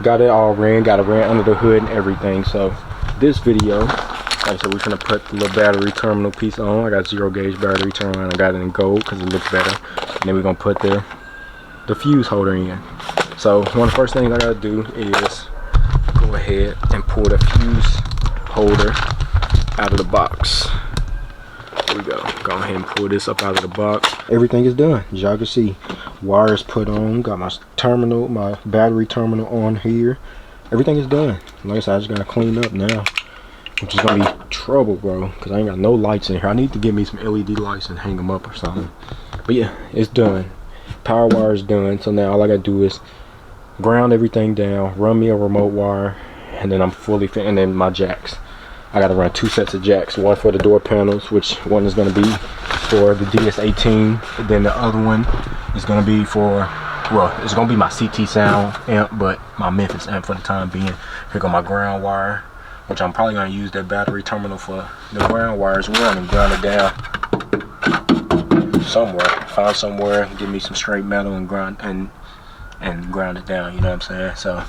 got it all ran, got it ran under the hood and everything. So this video, like I said, we're gonna put the little battery terminal piece on. I got 0 gauge battery terminal and I got it in gold because it looks better. And then we're gonna put the fuse holder in. So one of the first things I gotta do is go ahead and pull the fuse holder out of the box. There we go. Go ahead and pull this up out of the box. Everything is done. As y'all can see, wires put on. Got my terminal, my battery terminal on here. Everything is done. Like I said, I just gotta clean up now, which is gonna be trouble, bro, because I ain't got no lights in here. I need to get me some LED lights and hang them up or something. But yeah, it's done. Power wire is done. So now all I gotta do is ground everything down, run me a remote wire, and then I'm fully fit. And then my jacks. I gotta run 2 sets of jacks, one for the door panels, which one is gonna be for the DS18, and then the other one is gonna be for, well, it's gonna be my CT sound amp, but my Memphis amp for the time being. Here go my ground wire, which I'm probably gonna use that battery terminal for the ground wire as well, and ground it down somewhere. Find somewhere, give me some straight metal and ground it down. You know what I'm saying? So.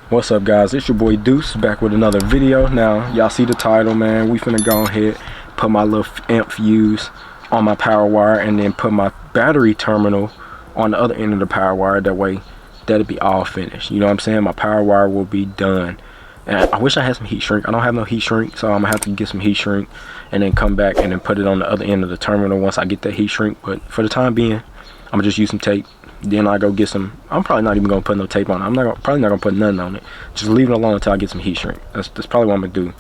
What's up, guys? It's your boy Deuce back with another video. Now y'all see the title, man. We finna go ahead, put my little amp fuse on my power wire, and then put my battery terminal on the other end of the power wire. That way that'll be all finished. You know what I'm saying? My power wire will be done. And I wish I had some heat shrink. I don't have no heat shrink, so I'm gonna have to get some heat shrink and then come back and then put it on the other end of the terminal once I get that heat shrink. But for the time being, I'm gonna just use some tape. Then I go get some. I'm probably not even gonna put no tape on it. Probably not gonna put nothing on it. Just leave it alone until I get some heat shrink. That's probably what I'm gonna do.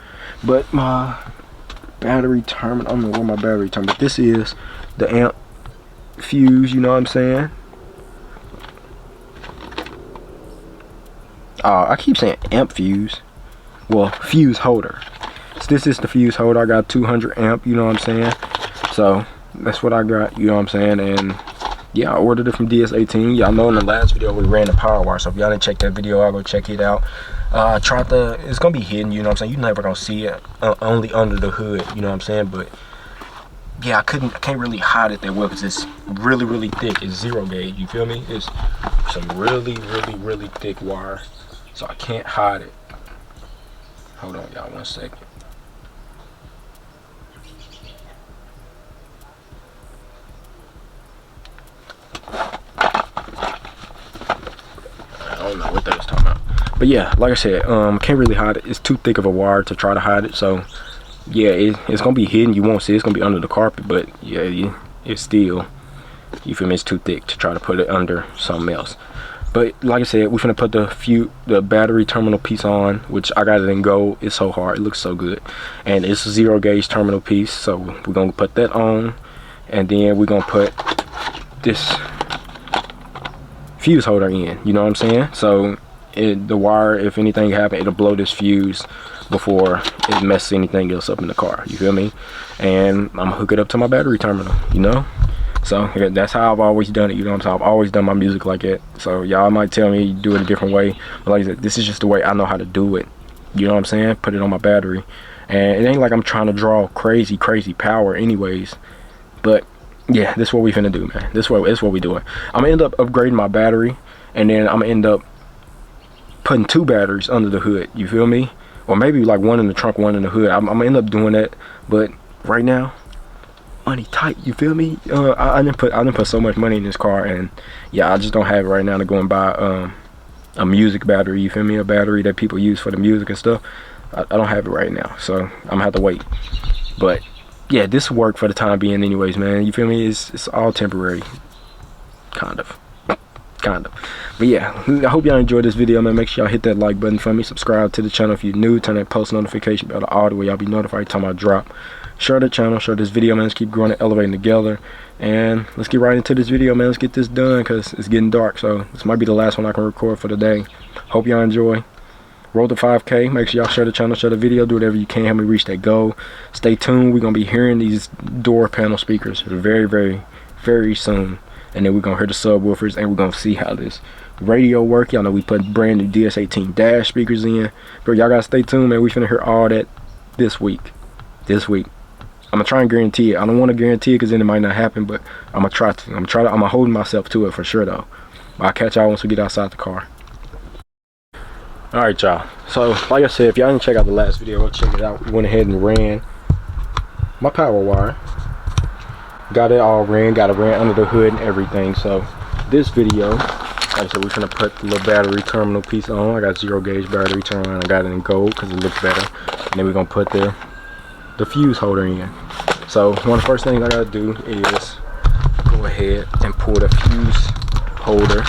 But my battery terminal, I don't know where my battery terminal. But this is the amp fuse. You know what I'm saying? I keep saying amp fuse. Well, fuse holder. So this is the fuse holder. I got 200 amp. You know what I'm saying? So that's what I got. You know what I'm saying? And yeah, I ordered it from DS18. Y'all know in the last video we ran the power wire, so if y'all didn't check that video, I'll go check it out. It's gonna be hidden, you know what I'm saying? You're never gonna see it, only under the hood, you know what I'm saying? But yeah, I can't really hide it that well because it's really thick. It's 0 gauge, you feel me? It's some really thick wire, so I can't hide it. Hold on, y'all, 1 second. I don't know what that was talking about, but yeah, like I said, can't really hide it. It's too thick of a wire to try to hide it. So yeah, it's gonna be hidden. You won't see it. It's gonna be under the carpet, but yeah, it's still, you feel me, it's too thick to try to put it under something else. But like I said, we're gonna put the battery terminal piece on, which I got it in gold. It's so hard, it looks so good, and it's a 0 gauge terminal piece. So we're gonna put that on, and then we're gonna put this fuse holder in, you know what I'm saying? So the wire, if anything happen, it'll blow this fuse before it messes anything else up in the car, you feel me? And I'm gonna hook it up to my battery terminal, you know? So that's how I've always done it, you know what I'm saying? I've always done my music like that. So y'all might tell me you do it a different way, but like I said, this is just the way I know how to do it, you know what I'm saying? Put it on my battery, and it ain't like I'm trying to draw crazy power anyways. But yeah, this is what we finna do, man. This is what we doing. I'm gonna end up upgrading my battery, and then I'm gonna end up putting 2 batteries under the hood, you feel me? Or maybe like 1 in the trunk, 1 in the hood. I'm gonna end up doing that, but right now, money tight, you feel me? I didn't put so much money in this car, and yeah, I just don't have it right now to go and buy a music battery, you feel me? A battery that people use for the music and stuff. I don't have it right now, so I'm gonna have to wait. But yeah, this will work for the time being anyways, man. You feel me? It's all temporary, kind of. But yeah, I hope y'all enjoyed this video, man. Make sure y'all hit that like button for me. Subscribe to the channel if you're new. Turn that post notification bell all the way. Y'all be notified every time I drop. Share the channel, share this video, man. Let's keep growing and elevating together. And let's get right into this video, man. Let's get this done because it's getting dark. So this might be the last one I can record for the day. Hope y'all enjoy. Roll to 5K. Make sure y'all share the channel, share the video, do whatever you can, help me reach that goal. Stay tuned. We're gonna be hearing these door panel speakers very soon, and then we're gonna hear the subwoofers, and we're gonna see how this radio work. Y'all know we put brand new DS18 dash speakers in, but y'all gotta stay tuned, man. We finna hear all that this week. I'm gonna try and guarantee it. I don't want to guarantee it because then it might not happen, but I'm gonna try to. I'm gonna hold myself to it for sure though. But I'll catch y'all once we get outside the car. All right, y'all. So like I said, if y'all didn't check out the last video, go check it out. We went ahead and ran my power wire. Got it all ran. Got it ran under the hood and everything. So this video, like I said, we're gonna put the little battery terminal piece on. I got 0 gauge battery terminal. I got it in gold because it looks better. And then we're gonna put the fuse holder in. So one of the first things I gotta do is go ahead and pull the fuse holder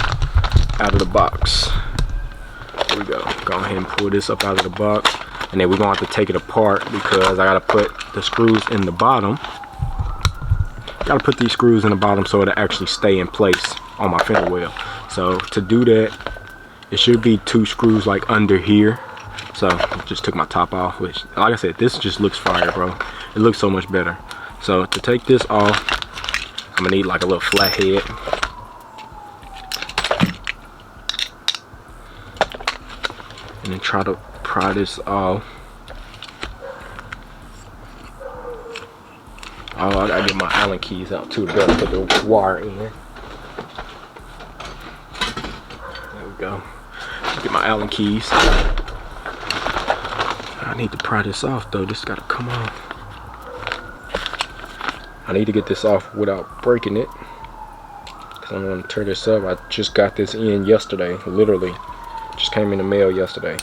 out of the box. Here we go. Go ahead and pull this up out of the box, and then we're gonna have to take it apart because I gotta put the screws in the bottom. Gotta put these screws in the bottom so it'll actually stay in place on my fender well. So to do that, it should be 2 screws like under here. So just took my top off, which, like I said, this just looks fire, bro. It looks so much better. So to take this off, I'm gonna need like a little flat head. And then try to pry this off. Oh, I gotta get my Allen keys out too to be able to put the wire in there. There we go. Get my Allen keys. I need to pry this off though. This gotta come off. I need to get this off without breaking it, because I'm gonna tear this up. I just got this in yesterday, literally. Just came in the mail yesterday.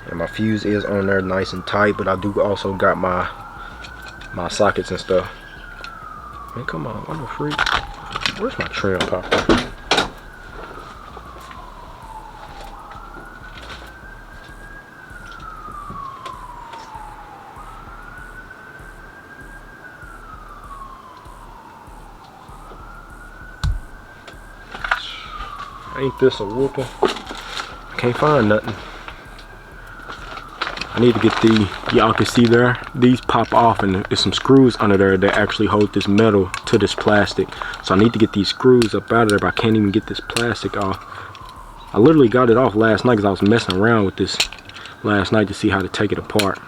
And my fuse is on there nice and tight, but I do also got my sockets and stuff. Man, come on, what the freak? Where's my trim popper? Ain't this a whooping? I can't find nothing. I need to get y'all can see there, these pop off and there's some screws under there that actually hold this metal to this plastic. So I need to get these screws up out of there, but I can't even get this plastic off. I literally got it off last night because I was messing around with this last night to see how to take it apart.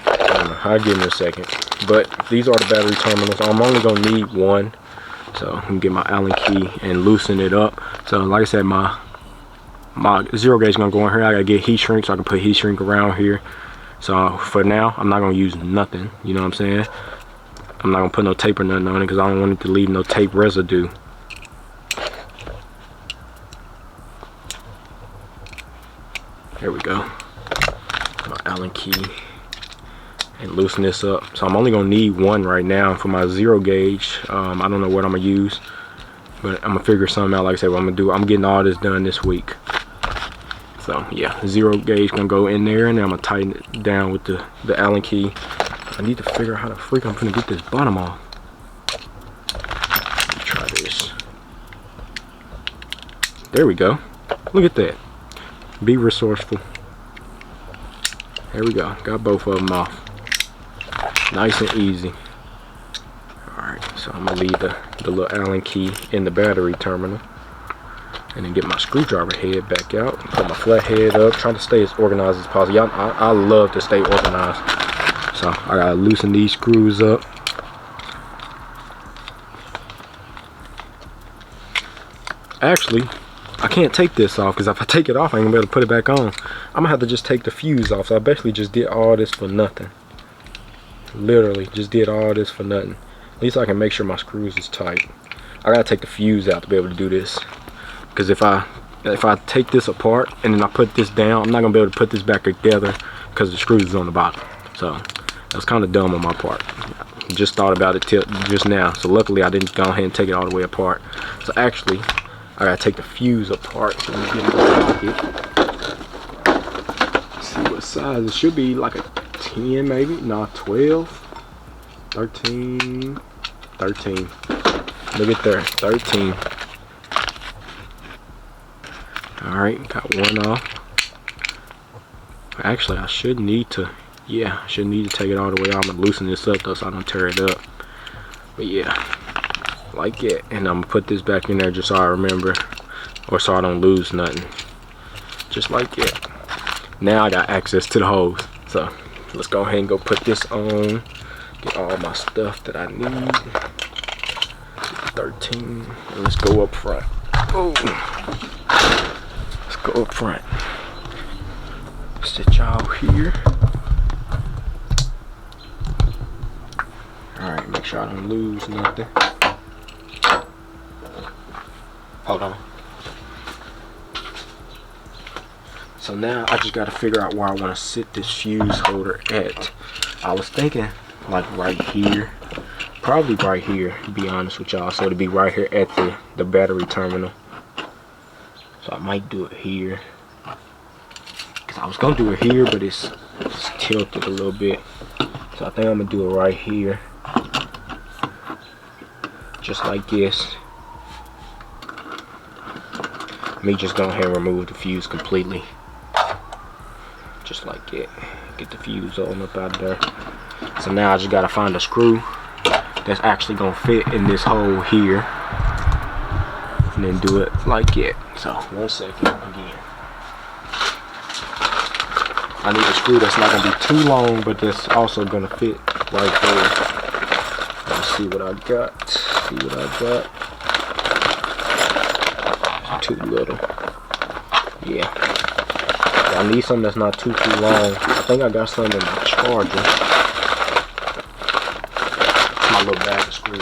I'll get in a second. But these are the battery terminals. I'm only gonna need one. So I'm gonna get my Allen key and loosen it up. So like I said, my 0 gauge is gonna go in here. I gotta get heat shrink so I can put heat shrink around here. So for now, I'm not gonna use nothing. You know what I'm saying? I'm not gonna put no tape or nothing on it because I don't want it to leave no tape residue. There we go. My Allen key. And loosen this up. So I'm only gonna need one right now for my 0 gauge. I don't know what I'm gonna use, but I'm gonna figure something out. Like I said, what I'm gonna do, I'm getting all this done this week. So yeah, 0 gauge gonna go in there, and then I'm gonna tighten it down with the Allen key. I need to figure out how the freak I'm gonna get this bottom off. Let me try this. There we go. Look at that. Be resourceful. There we go. Got both of them off. Nice and easy. Alright, so I'm gonna leave the little Allen key in the battery terminal, and then get my screwdriver head back out, put my flat head up, trying to stay as organized as possible. I love to stay organized, so I gotta loosen these screws up. Actually, I can't take this off because if I take it off, I ain't gonna be able to put it back on. I'm gonna have to just take the fuse off. So I basically just did all this for nothing. Literally just did all this for nothing. At least I can make sure my screws is tight. I gotta take the fuse out to be able to do this, because if I take this apart and then I put this down, I'm not gonna be able to put this back together because the screws is on the bottom. So that's kind of dumb on my part. Just thought about it till just now, so luckily I didn't go ahead and take it all the way apart. So actually I gotta take the fuse apart. So let me get it. Let's see what size it should be. Like a 10 maybe, no, 12, 13, look at there, 13. All right, got one off. Actually, I should need to, yeah, I should need to take it all the way out. I'm gonna loosen this up though so I don't tear it up. But yeah, like it. And I'm gonna put this back in there just so I remember, or so I don't lose nothing. just like it. Now I got access to the hose, so let's go ahead and go put this on, get all my stuff that I need. 13, and let's go up front. Oh, let's go up front. Sit y'all here. All right, make sure I don't lose nothing. Hold on. So now I just gotta figure out where I wanna sit this fuse holder at. I was thinking like right here, probably right here, to be honest with y'all. So it'll be right here at the battery terminal. So I might do it here. Cause I was gonna do it here, but it's tilted a little bit. So I think I'm gonna do it right here. Just like this. Let me just go ahead and remove the fuse completely. Just like it. Get the fuse all up out of there. So now I just gotta find a screw that's actually gonna fit in this hole here. And then do it like it. So 1 second again. I need a screw that's not gonna be too long, but that's also gonna fit right there. Let's see what I got. See what I got. Too little. Yeah. I need something that's not too long. I think I got something in my charger. My little bag of screws.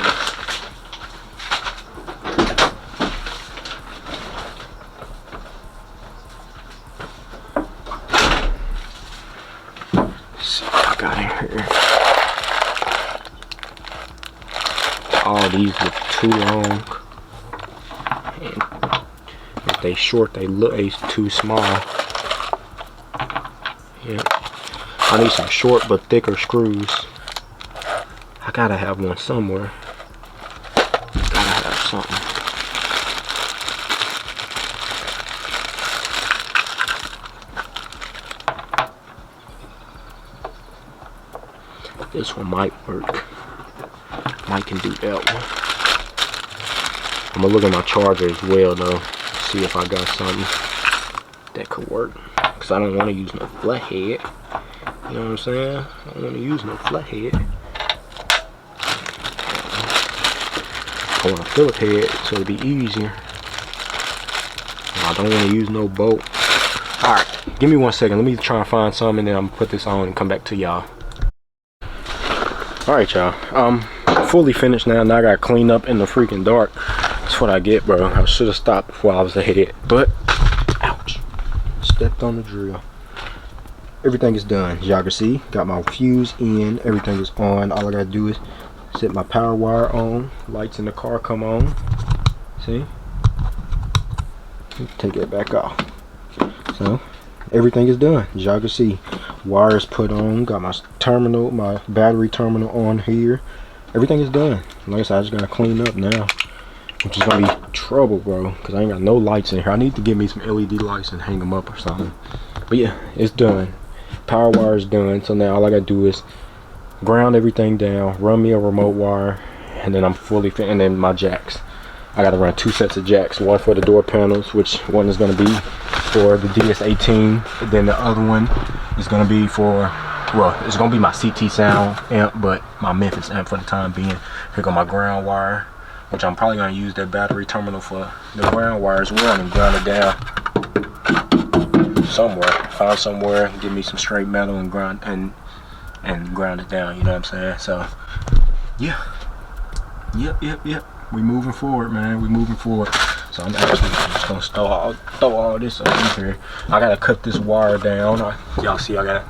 Let's see what I got in here. All these look too long. And if they short, they look too small. Yeah. I need some short but thicker screws. I gotta have one somewhere. Gotta have something. This one might work. Might can do that one. I'm gonna look at my charger as well though. See if I got something that could work. Cause I don't want to use no flathead. You know what I'm saying? I don't want to use no flathead. I want a Phillip head so it'll be easier. I don't want to use no bolt. Alright, give me 1 second. Let me try and find some and then I'm gonna put this on and come back to y'all. Alright y'all. Fully finished now. Now I gotta clean up in the freaking dark. That's what I get, bro. I should have stopped before I was ahead. But ouch. Stepped on the drill. Everything is done. As y'all can see, got my fuse in. Everything is on. All I gotta do is set my power wire on. Lights in the car come on. See? Take it back off. So everything is done. As y'all can see, wires put on. Got my terminal, my battery terminal on here. Everything is done. Like I said, I just gotta clean up now, which is gonna be trouble, bro, because I ain't got no lights in here. I need to get me some LED lights and hang them up or something. But yeah, it's done. Power wire is done. So now all I gotta do is ground everything down, run me a remote wire, and then I'm fully fit. And then my jacks, I gotta run 2 sets of jacks. One for the door panels, which one is gonna be for the DS18. Then the other one is gonna be for, well, it's gonna be my CT sound amp, but my Memphis amp for the time being. Here go my ground wire, which I'm probably gonna use that battery terminal for the ground wire as well, and ground it down somewhere. Find somewhere, give me some straight metal and ground and ground it down. You know what I'm saying? So yeah, yep. We moving forward, man. We moving forward. So I'm actually just gonna throw all this up in here. I gotta cut this wire down. Y'all see, I gotta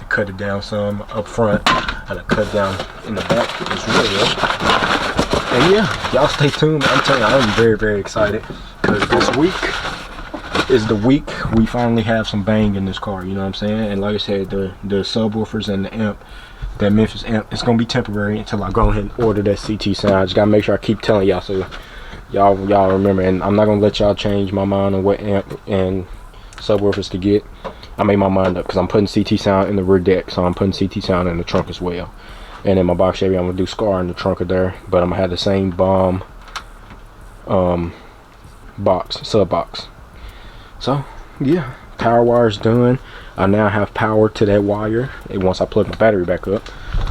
cut it down some up front. I gotta cut down in the back as well. And yeah, y'all stay tuned. I'm telling you, I'm very, very excited because this week is the week we finally have some bang in this car. You know what I'm saying? And like I said, the subwoofers and the amp, that Memphis amp, it's gonna be temporary until I go ahead and order that CT sound. I just gotta make sure I keep telling y'all so y'all remember. And I'm not gonna let y'all change my mind on what amp and subwoofers to get. I made my mind up because I'm putting CT sound in the rear deck, so I'm putting CT sound in the trunk as well. And in my box Chevy, I'm gonna do Scar in the trunk of there, but I'm gonna have the same bomb box, sub box. So yeah, power wire is done, I now have power to that wire once I plug my battery back up.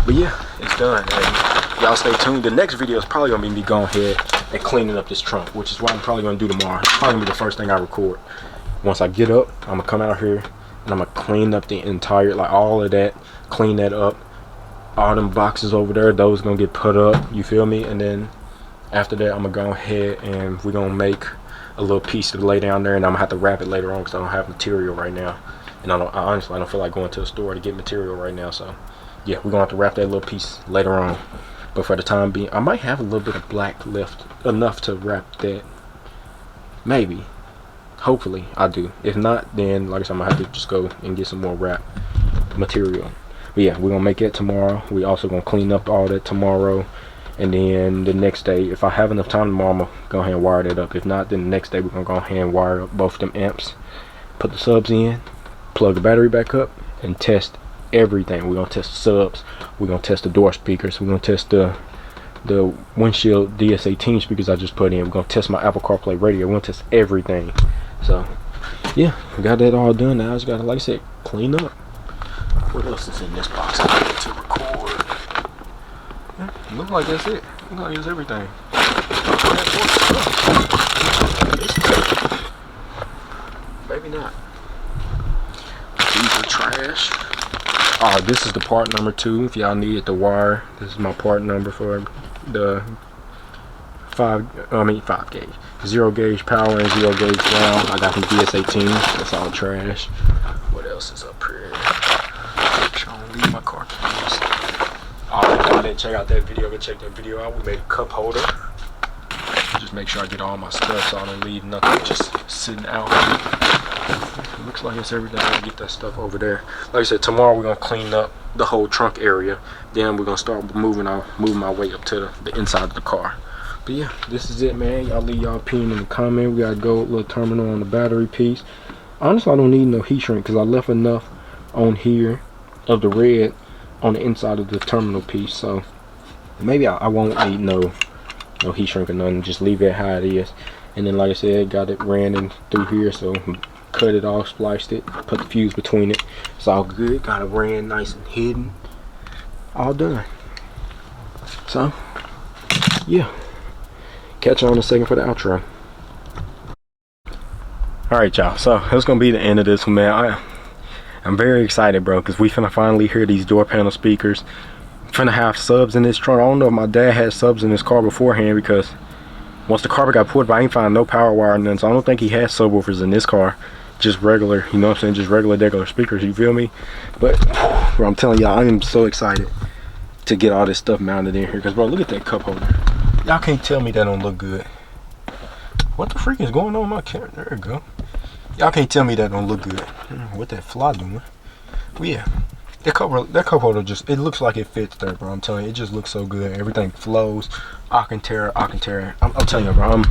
But yeah, it's done. And y'all stay tuned. The next video is probably gonna be me going ahead and cleaning up this trunk, which is what I'm probably gonna do tomorrow. It's probably gonna be the first thing I record. Once I get up, I'm gonna come out here and I'm gonna clean up the entire, like all of that, clean that up. All them boxes over there, those gonna get put up, you feel me? And then after that, I'm gonna go ahead and we're gonna make a little piece to lay down there, and I'm gonna have to wrap it later on because I don't have material right now. And I honestly don't feel like going to the store to get material right now. So yeah, we're gonna have to wrap that little piece later on. But for the time being, I might have a little bit of black left, enough to wrap that. Maybe. Hopefully I do. If not, then like I said, I'm gonna have to just go and get some more wrap material. But yeah, we're gonna make it tomorrow. We also gonna clean up all that tomorrow. And then the next day, if I have enough time tomorrow, I'm gonna go ahead and wire that up. If not, then the next day we're gonna go ahead and wire up both them amps, put the subs in, plug the battery back up, and test everything. We're gonna test the subs, we're gonna test the door speakers, we're gonna test the windshield DS18 speakers I just put in, we're gonna test my Apple CarPlay radio, we're gonna test everything. So yeah, we got that all done. Now I just gotta, like I said, clean up. What else is in this box I need to record? Yeah, look like that's it. Look like it's everything. Maybe not. These are trash. Alright, this is the part number 2. If y'all needed the wire, this is my part number for the 5 gauge, 0 gauge power and 0 gauge ground. I got from DS18. That's all trash. What else is up here? I don't leave my car keys. Alright, if y'all didn't check out that video, go check that video out. We made a cup holder. Just make sure I get all my stuff so I don't leave nothing just sitting out. It looks like it's everything. I'm gonna get that stuff over there. Like I said, tomorrow we're gonna clean up the whole trunk area. Then we're gonna start moving my way up to the inside of the car. But yeah, this is it, man. Y'all leave y'all opinion in the comment. We got a gold little terminal on the battery piece. Honestly, I don't need no heat shrink because I left enough on here of the red on the inside of the terminal piece. So maybe I won't need no heat shrink or nothing. Just leave it how it is. And then like I said, got it ran in through here, so cut it off, spliced it, put the fuse between it. It's all good. Got it ran nice and hidden. All done. So yeah, catch you on a second for the outro. Alright y'all, so that's gonna be the end of this one, man. I'm very excited, bro, because we finna finally hear these door panel speakers. Finna have subs in this trunk. I don't know if my dad had subs in his car beforehand, because once the carpet got put, but I ain't find no power wire or nothing, so I don't think he has subwoofers in this car. Just regular, you know what I'm saying, just regular speakers, you feel me? But bro, I'm telling y'all, I am so excited to get all this stuff mounted in here, because bro, look at that cup holder. Y'all can't tell me that don't look good. What the freak is going on with my camera? There we go. Y'all can't tell me that don't look good. What that fly doing? But yeah, that cup holder just, it looks like it fits there, bro. I'm telling you, it just looks so good. Everything flows. Alcantara. I'm telling you, bro, I'm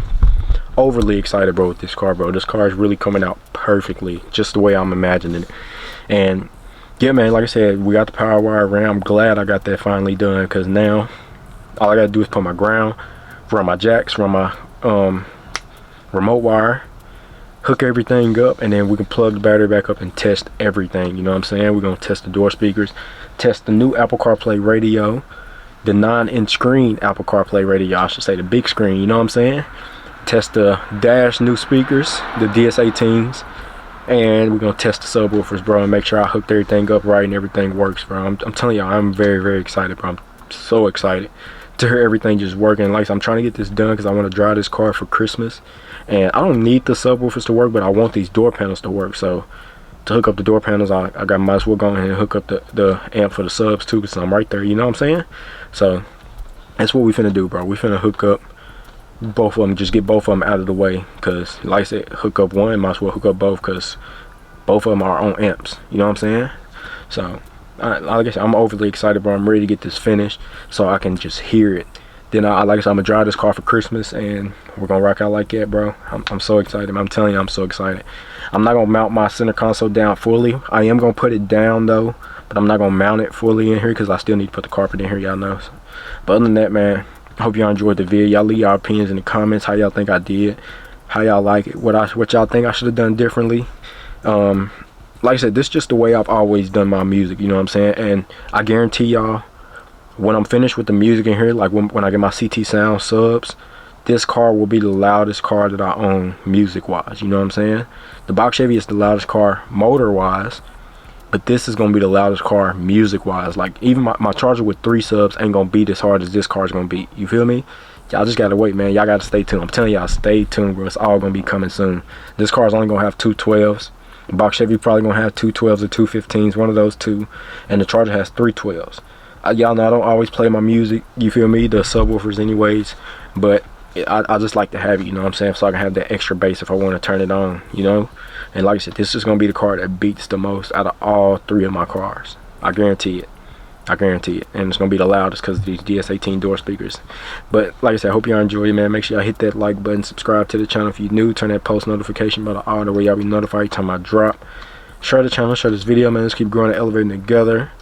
overly excited, bro, with this car, bro. This car is really coming out perfectly, just the way I'm imagining it. And yeah, man, like I said, we got the power wire around. I'm glad I got that finally done, because now all I gotta do is put my ground, run my jacks, run my remote wire, hook everything up, and then we can plug the battery back up and test everything. You know what I'm saying? We're gonna test the door speakers, test the new Apple CarPlay radio, the 9-inch screen Apple CarPlay radio, I should say, the big screen, you know what I'm saying? Test the dash new speakers, the DS18s, and we're gonna test the subwoofers, bro, and make sure I hooked everything up right and everything works, bro. I'm telling y'all, I'm very, very excited, bro. I'm so excited to hear everything just working. Like, I'm trying to get this done because I want to drive this car for Christmas, and I don't need the subwoofers to work, but I want these door panels to work. So to hook up the door panels, I might as well go ahead and hook up the amp for the subs too, because I'm right there, you know what I'm saying? So that's what we finna do, bro. We finna hook up both of them, just get both of them out of the way, because like I said, hook up one, might as well hook up both, because both of them are on amps, you know what I'm saying? So like I said, I'm overly excited, bro. I'm ready to get this finished so I can just hear it. Then like I said, I'm gonna drive this car for Christmas, and we're gonna rock out like that, bro. I'm so excited. I'm telling you, I'm so excited. I'm not gonna mount my center console down fully. I am gonna put it down though, but I'm not gonna mount it fully in here because I still need to put the carpet in here, y'all know. But other than that, man, I hope y'all enjoyed the video. Y'all leave y'all opinions in the comments, how y'all think I did, how y'all like it, what y'all think I should have done differently. Like I said, this is just the way I've always done my music, you know what I'm saying? And I guarantee y'all, when I'm finished with the music in here, like when I get my CT Sound subs, this car will be the loudest car that I own music wise, you know what I'm saying? The box Chevy is the loudest car motor wise, but this is gonna be the loudest car music wise. Like even my Charger with 3 subs ain't gonna beat as hard as this car's gonna beat, you feel me? Y'all just gotta wait, man. Y'all gotta stay tuned. I'm telling y'all, stay tuned, bro. It's all gonna be coming soon. This car's only gonna have 2 12s. The box Chevy probably gonna have 2 12s or 2 15s, one of those two, and the Charger has 3 12s. Y'all know I don't always play my music, you feel me, the subwoofers anyways, but I just like to have it, you know what I'm saying, so I can have that extra bass if I want to turn it on, you know. And like I said, this is gonna be the car that beats the most out of all 3 of my cars. I guarantee it. I guarantee it. And it's gonna be the loudest because of these DS18 door speakers. But like I said, I hope y'all enjoy it, man. Make sure y'all hit that like button, subscribe to the channel if you're new, turn that post notification bell on the way y'all be notified every time I drop. Share the channel, share this video, man. Let's keep growing and elevating together.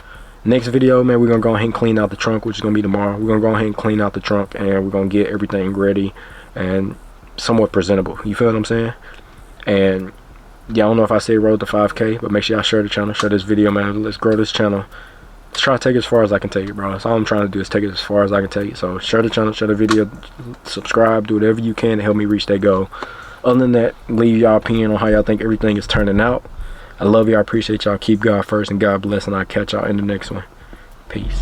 Next video, man, we're gonna go ahead and clean out the trunk, which is gonna be tomorrow. We're gonna go ahead and clean out the trunk, and we're gonna get everything ready and somewhat presentable, you feel what I'm saying? And yeah, I don't know if I say road to 5K, but make sure y'all share the channel, share this video, man. Let's grow this channel. Let's try to take it as far as I can take it, bro. That's all I'm trying to do, is take it as far as I can take it. So share the channel, share the video, subscribe, do whatever you can to help me reach that goal. Other than that, leave y'all opinion on how y'all think everything is turning out. I love y'all, appreciate y'all. Keep God first and God bless, and I'll catch y'all in the next one. Peace.